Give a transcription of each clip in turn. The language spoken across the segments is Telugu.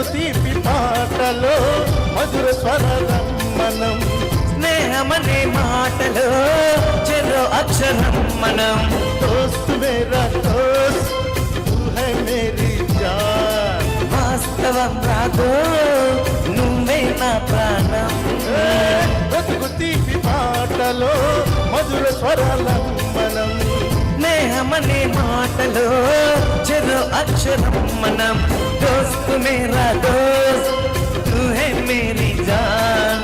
బ్రతుకు తీపి పాటలో మధుర స్వరం మనం, స్నేహమనే మాటలో చెరో అక్షరం మనం. దోస్త్ మేరా దోస్త్ తూ హై మేరీ జాన్, వాస్తవం రాదో నువ్వే నా ప్రాణం. బ్రతుకు తీపి పాటలో మధుర స్వరాలం మనం, స్నేహమనే మాటలో చెరో అక్షరం మనం. దోస్త్ మేరా దోస్త్ తూ హై మేరీ జాన్,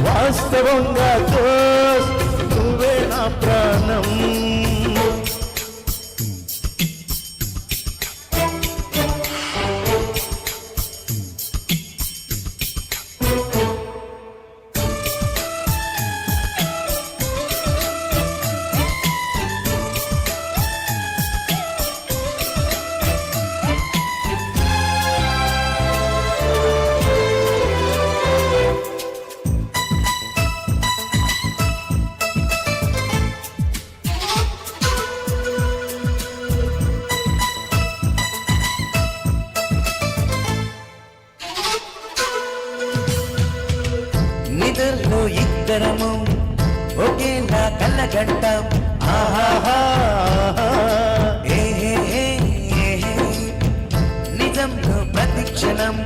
వాస్తవంగా దోస్త్ నువ్వే నా ప్రాణం. నిద్రలో ఇద్దరము ఒకేలా కళ్ళగంటాం. ఆహాహా ఏ నిజంలో ప్రతిక్షణం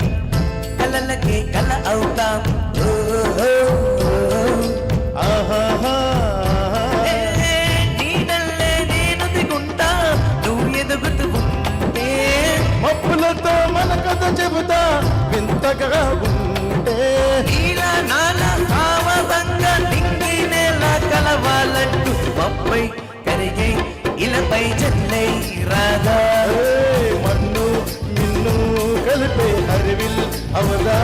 కలలకే కల అవుతాం. ఆహాహా నీడల్లే నేను దిగుంటా నువ్వు ఎదుగుతూ ఉంటే, మప్పులతో మన కథ చెబుతా వింతగా ఉంటే, నీలా నాలా సావదంగా నింగి నేల కలవాలంటూ పప్పై కరిగే ఇలపై జల్లై రాదా. మన్ను మిన్ను కలిపే హరివిల్ అవదా.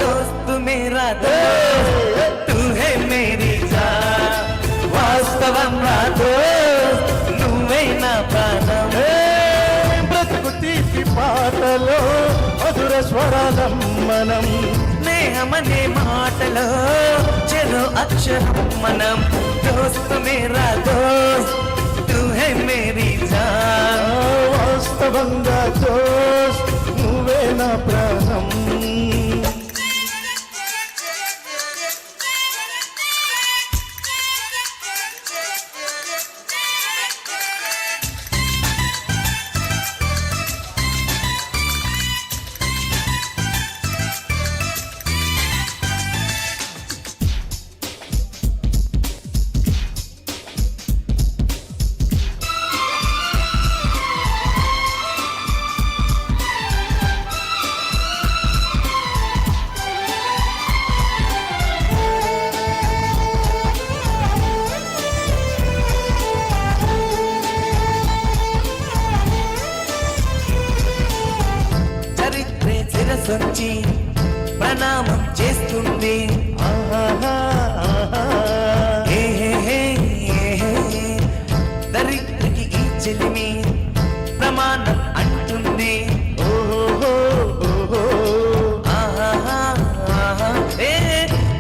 దోస్త్ మేరా దోస్త్ తూ హై మేరీ జాన్, వాస్తవం నా దోస్త్ నువ్వే నా ప్రాణం. బ్రతుకు తీపి పాటలో మధుర స్వరాలం మనం, స్నేహమనే మాటలో చెరో అక్షరం మనం. దోస్త్ మేరా దోస్త్ తూ హై మేరీ జాన్, వాస్తవంగా దోస్త్ నువ్వే నా ప్రాణం. చరిత్రే శిరసొచ్చి ప్రణామం చేస్తుంది. ఆహాహా దరిద్రకి ఈ చెలిమి ప్రమాణం అంటుంది.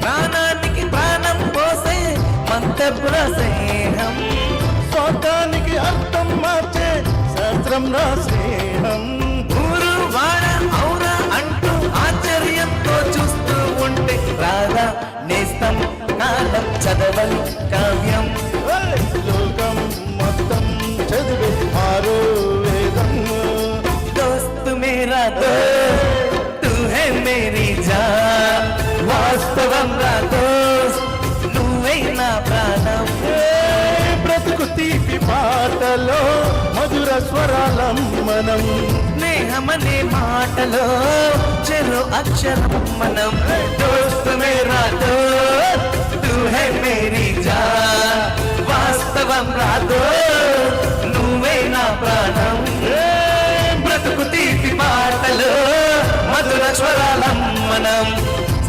ప్రాణానికి ప్రాణం పోసే మంత్రపుర స్నేహం, స్వార్థానికి అర్థం మార్చే శాస్త్రం నా స్నేహం. ఊరు వాడ ఔరా అంటూ ఆశ్చర్యంతో చూస్తూ ఉంటే రాధా నేస్తం కాలం చదవని కావ్యం. లోకం మొత్తం చదివే ఆరో వేదం. దోస్త్ మేరా దోస్త్ తూ హై మేరీ జాన్, వాస్తవం రా దోస్త్ నువ్వే నా ప్రాణం. బ్రతుకు తీపి పాటలో మధుర స్వరాలం మనం, స్నేహమనే మాటలో చెరో అక్షరం మనం. దోస్త్ మేరా దోస్త్ తూ హై మేరీ జాన్, వాస్తవం రా దోస్త్ నువ్వే నా ప్రాణం. బ్రతుకు తీపి మాటలో మధుర స్వరాలం మనం,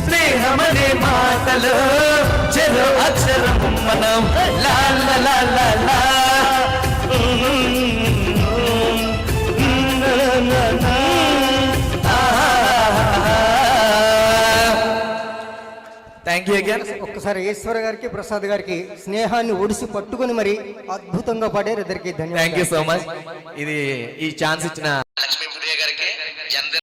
స్నేహమనే మాటలో చెరో అక్షరం మనం. లా లా లా లా లా. Thank you again. ఒక్కసారి ఈశ్వర గారికి ప్రసాద్ గారికి స్నేహాన్ని ఒడిసి పట్టుకుని మరి అద్భుతంగా పాడారు. ఇద్దరికి ధన్యవాదాలు. Thank you so much. ఇది ఈ ఛాన్స్ ఇచ్చిన లక్ష్మీ ప్రియ గారికి